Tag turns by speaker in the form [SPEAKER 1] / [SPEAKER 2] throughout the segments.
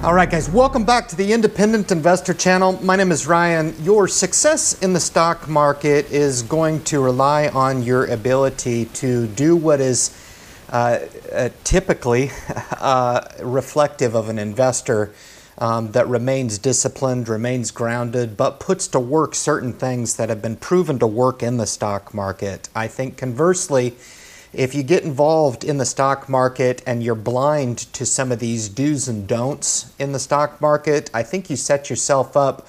[SPEAKER 1] All right, guys, welcome back to the Independent Investor Channel. My name is Ryan. Your success in the stock market is going to rely on your ability to do what is typically reflective of an investor that remains disciplined, remains grounded, but puts to work certain things that have been proven to work in the stock market. I think conversely, if you get involved in the stock market and you're blind to some of these do's and don'ts in the stock market, I think you set yourself up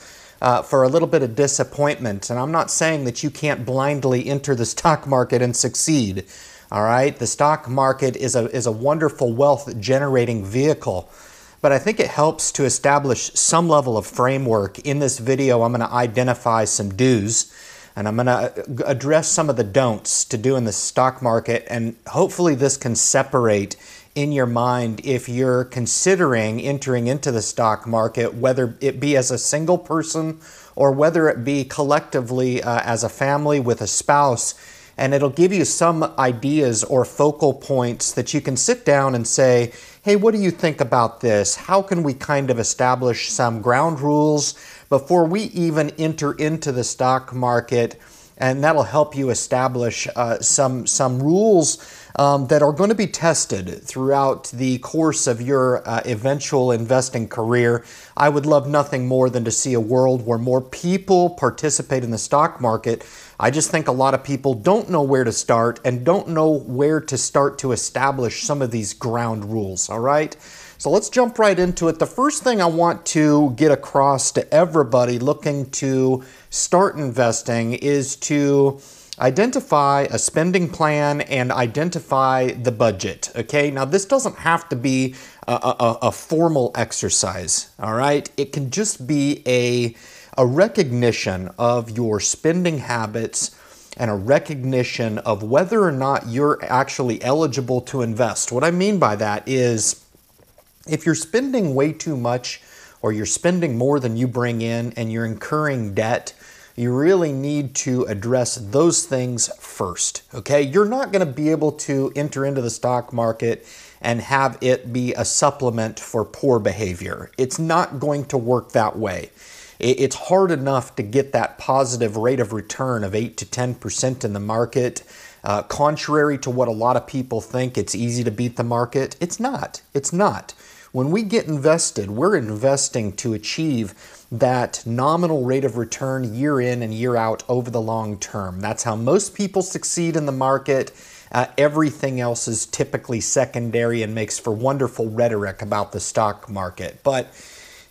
[SPEAKER 1] for a little bit of disappointment. And I'm not saying that you can't blindly enter the stock market and succeed. All right, the stock market is a wonderful wealth generating vehicle. But I think it helps to establish some level of framework. In this video, I'm going to identify some do's. And I'm going to address some of the don'ts to do in the stock market, and hopefully this can separate in your mind if you're considering entering into the stock market, whether it be as a single person or whether it be collectively as a family with a spouse. And it'll give you some ideas or focal points that you can sit down and say, hey, what do you think about this? How can we kind of establish some ground rules before we even enter into the stock market? And that'll help you establish some rules that are going to be tested throughout the course of your eventual investing career. I would love nothing more than to see a world where more people participate in the stock market. I just think a lot of people don't know where to start and don't know where to start to establish some of these ground rules, all right? So let's jump right into it. The first thing I want to get across to everybody looking to start investing is to identify a spending plan and identify the budget, okay? Now, this doesn't have to be a formal exercise, all right? It can just be a recognition of your spending habits and a recognition of whether or not you're actually eligible to invest. What I mean by that is if you're spending way too much or you're spending more than you bring in and you're incurring debt, you really need to address those things first, okay? You're not going to be able to enter into the stock market and have it be a supplement for poor behavior. It's not going to work that way. It's hard enough to get that positive rate of return of 8 to 10% in the market. Contrary to what a lot of people think, it's easy to beat the market. It's not. It's not. When we get invested, we're investing to achieve that nominal rate of return year in and year out over the long term. That's how most people succeed in the market. Everything else is typically secondary and makes for wonderful rhetoric about the stock market. But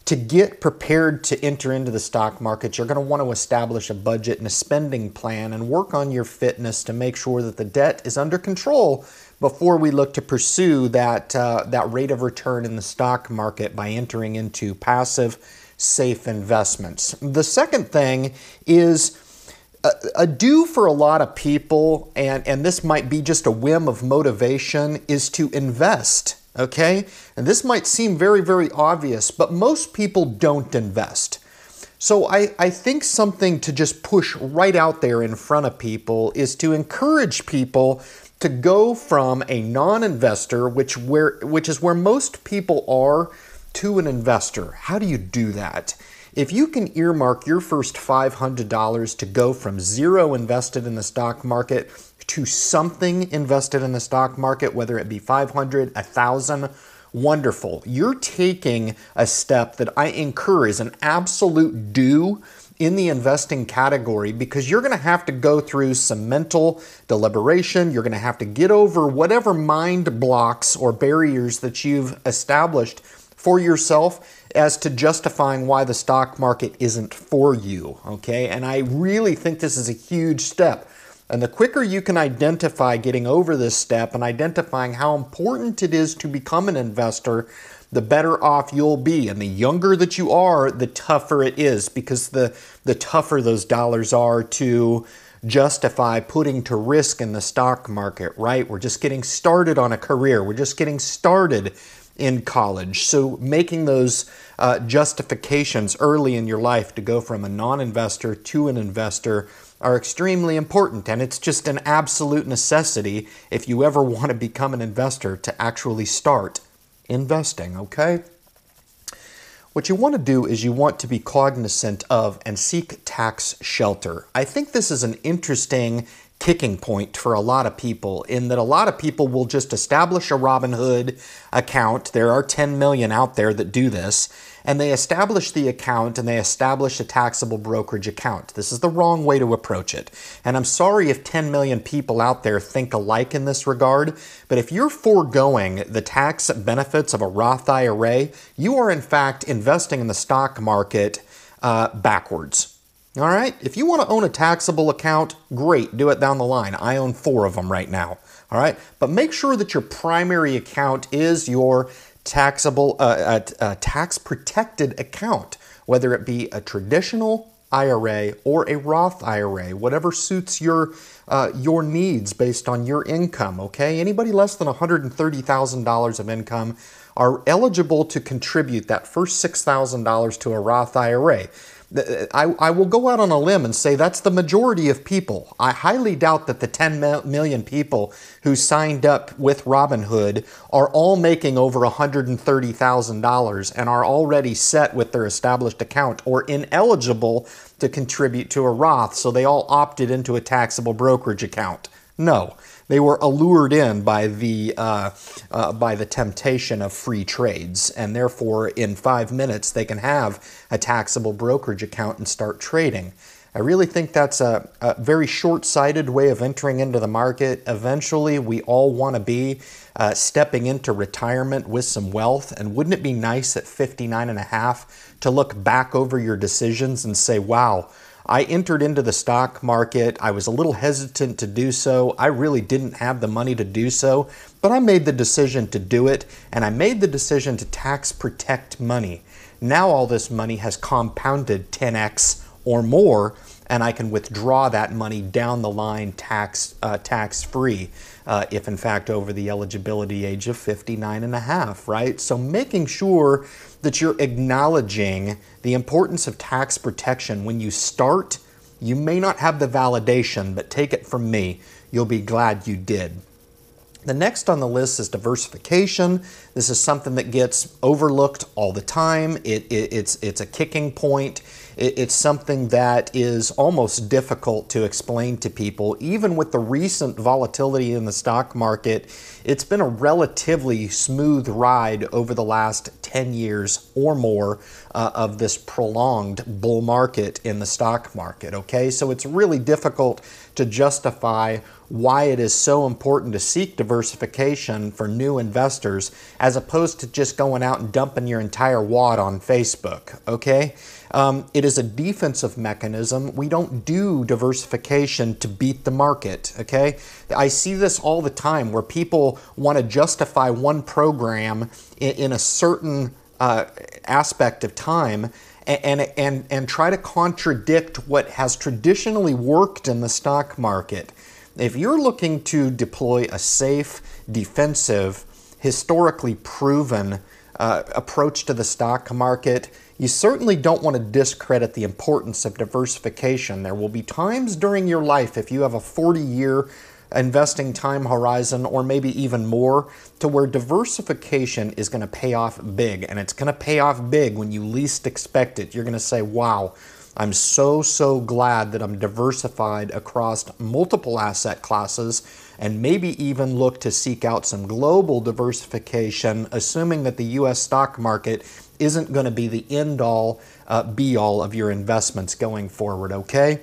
[SPEAKER 1] to get prepared to enter into the stock market, you're going to want to establish a budget and a spending plan and work on your fitness to make sure that the debt is under control before we look to pursue that rate of return in the stock market by entering into passive, safe investments. The second thing is a do for a lot of people, and this might be just a whim of motivation, is to invest. Okay? And this might seem very, very obvious, but most people don't invest. So I think something to just push right out there in front of people is to encourage people to go from a non-investor, which is where most people are, to an investor. How do you do that? If you can earmark your first $500 to go from zero invested in the stock market to something invested in the stock market, whether it be 500, 1,000, wonderful. You're taking a step that I encourage as an absolute do in the investing category, because you're going to have to go through some mental deliberation. You're going to have to get over whatever mind blocks or barriers that you've established for yourself as to justifying why the stock market isn't for you, okay? And I really think this is a huge step. And the quicker you can identify getting over this step and identifying how important it is to become an investor, the better off you'll be. And the younger that you are, the tougher it is, because the tougher those dollars are to justify putting to risk in the stock market, right? We're just getting started on a career. We're just getting started in college. So making those justifications early in your life to go from a non-investor to an investor are extremely important, and it's just an absolute necessity if you ever want to become an investor to actually start investing, okay? What you want to do is you want to be cognizant of and seek tax shelter. I think this is an interesting kicking point for a lot of people, in that a lot of people will just establish a Robinhood account. There are 10 million out there that do this, and they establish the account and they establish a taxable brokerage account. This is the wrong way to approach it. And I'm sorry if 10 million people out there think alike in this regard, but if you're foregoing the tax benefits of a Roth IRA, you are in fact investing in the stock market backwards. All right, if you want to own a taxable account, great, do it down the line. I own 4 of them right now. All right, but make sure that your primary account is your taxable, tax-protected account, whether it be a traditional IRA or a Roth IRA, whatever suits your needs based on your income. Okay, anybody less than $130,000 of income are eligible to contribute that first $6,000 to a Roth IRA. I will go out on a limb and say that's the majority of people. I highly doubt that the 10 million people who signed up with Robinhood are all making over $130,000 and are already set with their established account or ineligible to contribute to a Roth, so they all opted into a taxable brokerage account. No, they were allured in by the temptation of free trades, and therefore in 5 minutes they can have a taxable brokerage account and start trading. I really think that's a very short-sighted way of entering into the market. Eventually, we all want to be stepping into retirement with some wealth, and wouldn't it be nice at 59 and a half to look back over your decisions and say, wow, I entered into the stock market. I was a little hesitant to do so. I really didn't have the money to do so, but I made the decision to do it, and I made the decision to tax protect money. Now all this money has compounded 10x or more, and I can withdraw that money down the line tax-free if in fact over the eligibility age of 59 and a half, right? So making sure that you're acknowledging the importance of tax protection when you start. You may not have the validation, but take it from me, you'll be glad you did. The next on the list is diversification. This is something that gets overlooked all the time. It's a kicking point. It's something that is almost difficult to explain to people. Even with the recent volatility in the stock market, it's been a relatively smooth ride over the last 10 years or more of this prolonged bull market in the stock market, okay? So it's really difficult to justify why it is so important to seek diversification for new investors as opposed to just going out and dumping your entire wad on Facebook, okay? It is a defensive mechanism. We don't do diversification to beat the market, okay? I see this all the time where people want to justify one program in a certain aspect of time and try to contradict what has traditionally worked in the stock market. If you're looking to deploy a safe, defensive, historically proven approach to the stock market, you certainly don't want to discredit the importance of diversification. There will be times during your life, if you have a 40-year investing time horizon or maybe even more, to where diversification is going to pay off big, and it's going to pay off big when you least expect it. You're going to say, wow, I'm so glad that I'm diversified across multiple asset classes, and maybe even look to seek out some global diversification, assuming that the U.S. stock market isn't going to be the end-all, be-all of your investments going forward, okay?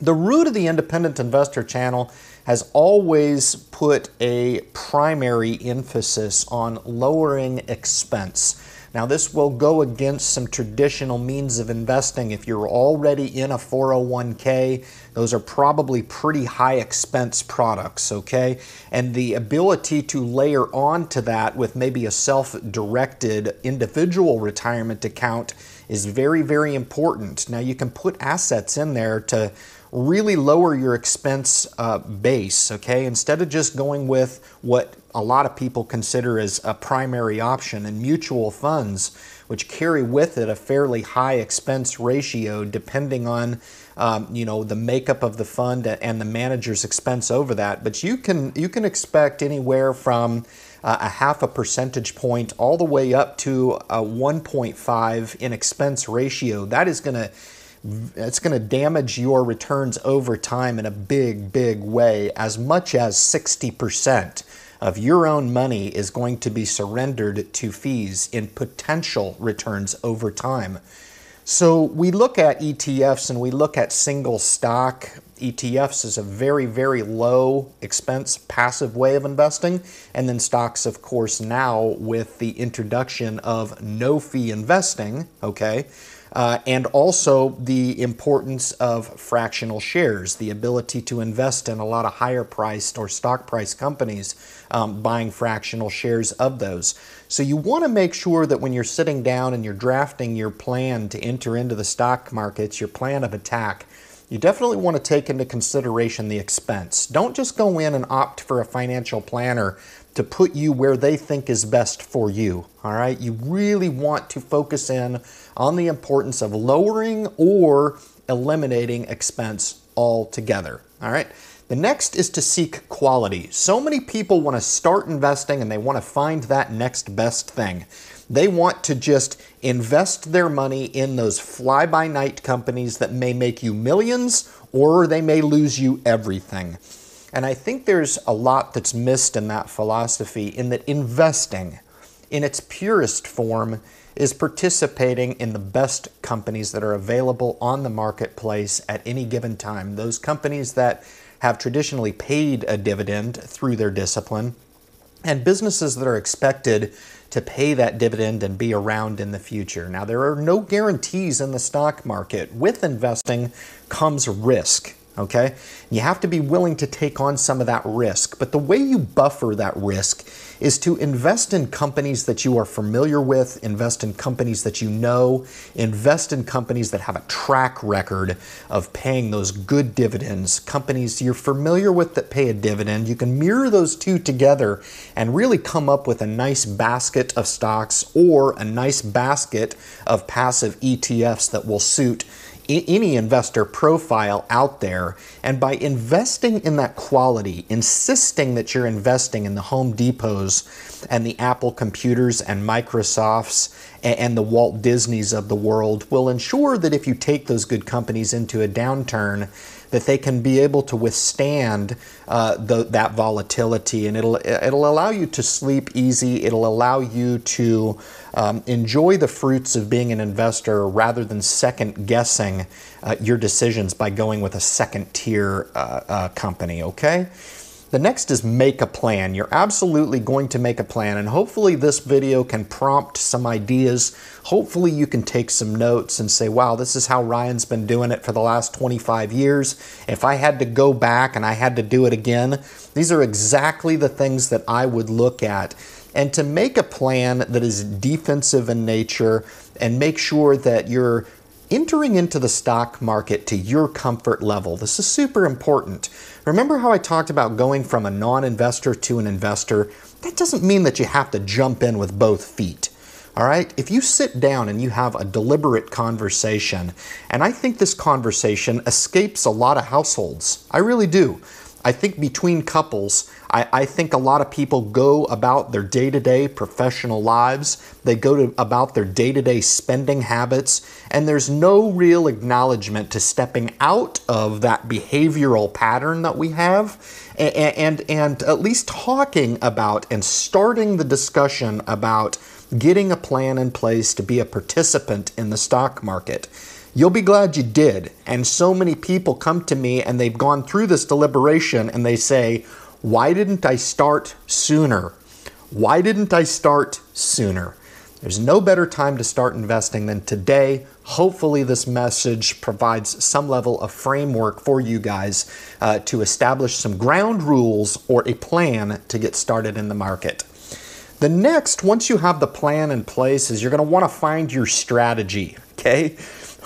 [SPEAKER 1] The root of the Independent Investor channel has always put a primary emphasis on lowering expense. Now, this will go against some traditional means of investing. If you're already in a 401k, those are probably pretty high expense products, okay? And the ability to layer on to that with maybe a self-directed individual retirement account is very important. Now, you can put assets in there to really lower your expense base, okay? Instead of just going with what a lot of people consider as a primary option in mutual funds, which carry with it a fairly high expense ratio depending on the makeup of the fund and the manager's expense over that. But you can expect anywhere from a half a percentage point all the way up to a 1.5 in expense ratio. That is it's going to damage your returns over time in a big, big way. As much as 60% of your own money is going to be surrendered to fees in potential returns over time. So we look at ETFs and we look at single stock ETFs as a very, very low expense passive way of investing. And then stocks, of course, now with the introduction of no fee investing, okay, and also the importance of fractional shares, the ability to invest in a lot of higher priced or stock price companies, buying fractional shares of those. So you want to make sure that when you're sitting down and you're drafting your plan to enter into the stock markets, your plan of attack, you definitely want to take into consideration the expense. Don't just go in and opt for a financial planner to put you where they think is best for you, all right? You really want to focus in on the importance of lowering or eliminating expense altogether, all right? The next is to seek quality. So many people want to start investing and they want to find that next best thing. They want to just invest their money in those fly-by-night companies that may make you millions or they may lose you everything. And I think there's a lot that's missed in that philosophy, in that investing in its purest form is participating in the best companies that are available on the marketplace at any given time. Those companies that have traditionally paid a dividend through their discipline, and businesses that are expected to pay that dividend and be around in the future. Now, there are no guarantees in the stock market. With investing comes risk, okay? You have to be willing to take on some of that risk, but the way you buffer that risk is to invest in companies that you are familiar with, invest in companies that you know, invest in companies that have a track record of paying those good dividends, companies you're familiar with that pay a dividend. You can mirror those two together and really come up with a nice basket of stocks or a nice basket of passive ETFs that will suit any investor profile out there. And by investing in that quality, insisting that you're investing in the Home Depots and the Apple computers and Microsofts and the Walt Disneys of the world, will ensure that if you take those good companies into a downturn, that they can be able to withstand that volatility, and it'll allow you to sleep easy. It'll allow you to enjoy the fruits of being an investor rather than second guessing your decisions by going with a second tier company, okay? The next is make a plan. You're absolutely going to make a plan, and hopefully this video can prompt some ideas. Hopefully you can take some notes and say, wow, this is how Ryan's been doing it for the last 25 years. If I had to go back and I had to do it again, these are exactly the things that I would look at. And to make a plan that is defensive in nature and make sure that you're entering into the stock market to your comfort level. This is super important. Remember how I talked about going from a non-investor to an investor? That doesn't mean that you have to jump in with both feet. All right? If you sit down and you have a deliberate conversation, and I think this conversation escapes a lot of households. I really do. I think between couples, I think a lot of people go about their day-to-day professional lives. They go about their day-to-day spending habits, and there's no real acknowledgement to stepping out of that behavioral pattern that we have and at least talking about and starting the discussion about getting a plan in place to be a participant in the stock market. You'll be glad you did. And so many people come to me and they've gone through this deliberation and they say, why didn't I start sooner? Why didn't I start sooner? There's no better time to start investing than today. Hopefully this message provides some level of framework for you guys to establish some ground rules or a plan to get started in the market. The next, once you have the plan in place, is you're going to want to find your strategy, okay?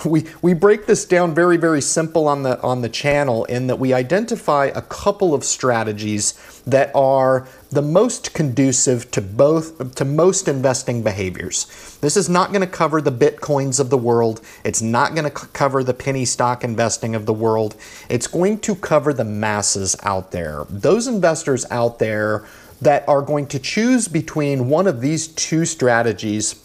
[SPEAKER 1] we break this down very, very simple on the channel, in that we identify a couple of strategies that are the most conducive to most investing behaviors. This is not going to cover the Bitcoins of the world. It's not going to cover the penny stock investing of the world. It's going to cover the masses out there. Those investors out there that are going to choose between one of these two strategies.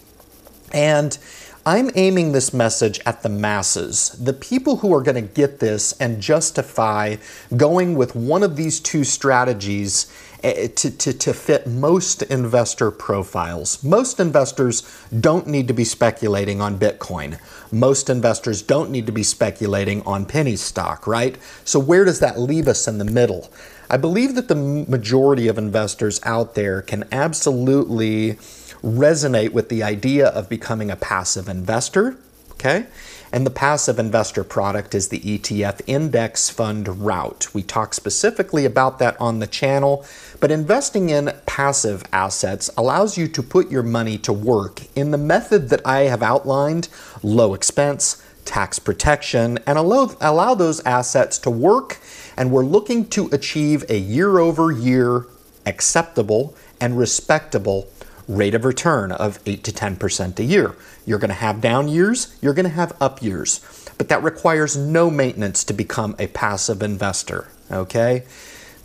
[SPEAKER 1] And I'm aiming this message at the masses, the people who are going to get this and justify going with one of these two strategies to fit most investor profiles. Most investors don't need to be speculating on Bitcoin. Most investors don't need to be speculating on penny stock, right? So where does that leave us in the middle? I believe that the majority of investors out there can absolutely resonate with the idea of becoming a passive investor, okay? And the passive investor product is the ETF index fund route. We talk specifically about that on the channel, but investing in passive assets allows you to put your money to work in the method that I have outlined: low expense, tax protection, and allow those assets to work. And we're looking to achieve a year-over-year acceptable and respectable rate of return of 8 to 10% a year. You're going to have down years, you're going to have up years, but that requires no maintenance to become a passive investor, okay?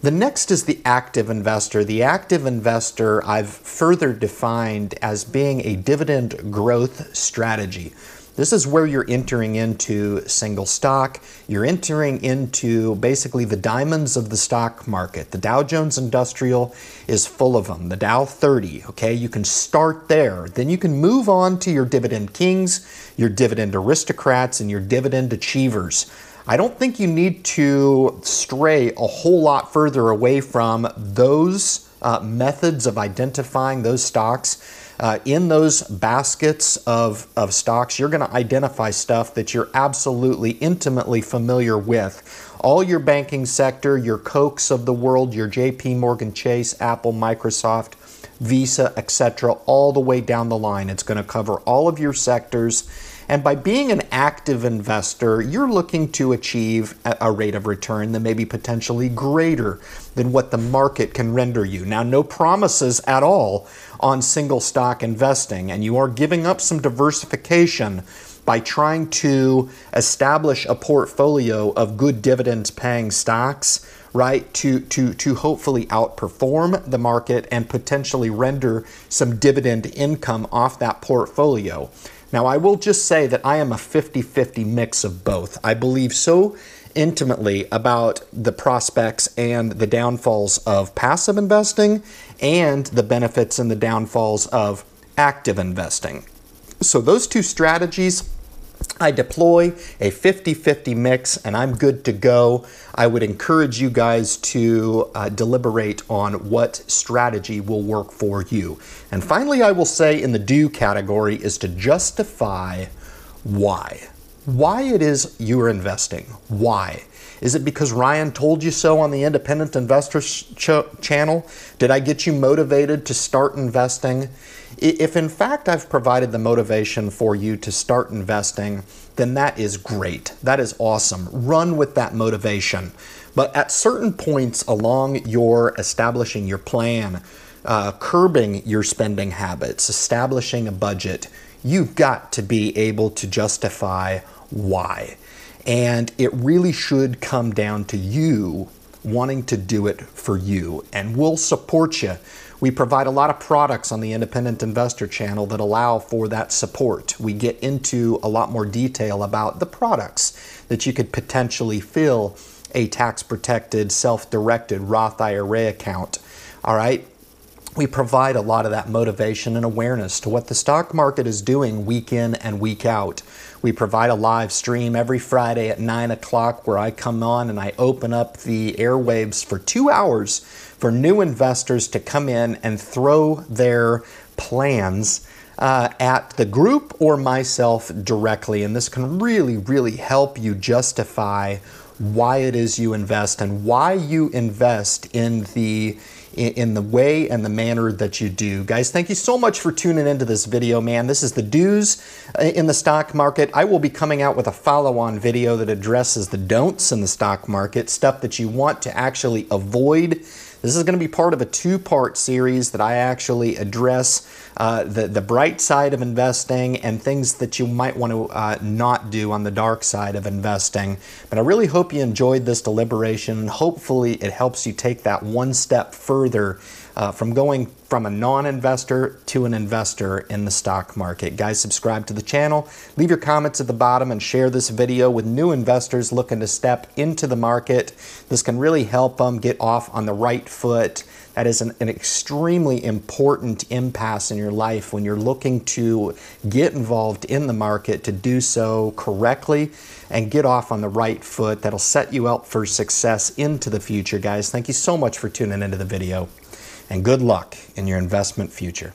[SPEAKER 1] The next is the active investor. The active investor I've further defined as being a dividend growth strategy. This is where you're entering into single stock. You're entering into basically the diamonds of the stock market. The Dow Jones Industrial is full of them. The Dow 30, okay? You can start there. Then you can move on to your dividend kings, your dividend aristocrats, and your dividend achievers. I don't think you need to stray a whole lot further away from those methods of identifying those stocks. In those baskets of stocks, you're going to identify stuff that you're absolutely intimately familiar with. All your banking sector, your Cokes of the world, your JP Morgan Chase, Apple, Microsoft, Visa, etc., all the way down the line. It's going to cover all of your sectors. And by being an active investor, you're looking to achieve a rate of return that may be potentially greater than what the market can render you. Now, no promises at all on single stock investing, and you are giving up some diversification by trying to establish a portfolio of good dividends paying stocks, right, to hopefully outperform the market and potentially render some dividend income off that portfolio. Now, I will just say that I am a 50-50 mix of both. I believe so intimately about the prospects and the downfalls of passive investing and the benefits and the downfalls of active investing. So those two strategies, I deploy a 50-50 mix, and I'm good to go. I would encourage you guys to deliberate on what strategy will work for you. And finally, I will say in the do category is to justify why. Why it is you are investing. Why? Is it because Ryan told you so on the Independent Investor channel? Did I get you motivated to start investing? If in fact I've provided the motivation for you to start investing, then that is great. That is awesome. Run with that motivation. But at certain points along your establishing your plan, curbing your spending habits, establishing a budget, you've got to be able to justify why. And it really should come down to you wanting to do it for you, and we'll support you. We provide a lot of products on the Independent Investor channel that allow for that support. We get into a lot more detail about the products that you could potentially fill a tax-protected, self-directed Roth IRA account. All right? We provide a lot of that motivation and awareness to what the stock market is doing week in and week out. We provide a live stream every Friday at 9 o'clock where I come on and I open up the airwaves for 2 hours for new investors to come in and throw their plans at the group or myself directly. And this can really, really help you justify why it is you invest and why you invest in the in the way and the manner that you do. Guys, thank you so much for tuning into this video, man. This is the do's in the stock market. I will be coming out with a follow-on video that addresses the don'ts in the stock market, stuff that you want to actually avoid. This is going to be part of a two-part series that I actually address the bright side of investing and things that you might want to not do on the dark side of investing. But I really hope you enjoyed this deliberation, and hopefully it helps you take that one step further from going from a non-investor to an investor in the stock market. Guys, subscribe to the channel, leave your comments at the bottom, and share this video with new investors looking to step into the market. This can really help them get off on the right foot. That is an extremely important impasse in your life when you're looking to get involved in the market, to do so correctly and get off on the right foot. That'll set you up for success into the future, guys. Thank you so much for tuning into the video, and good luck in your investment future.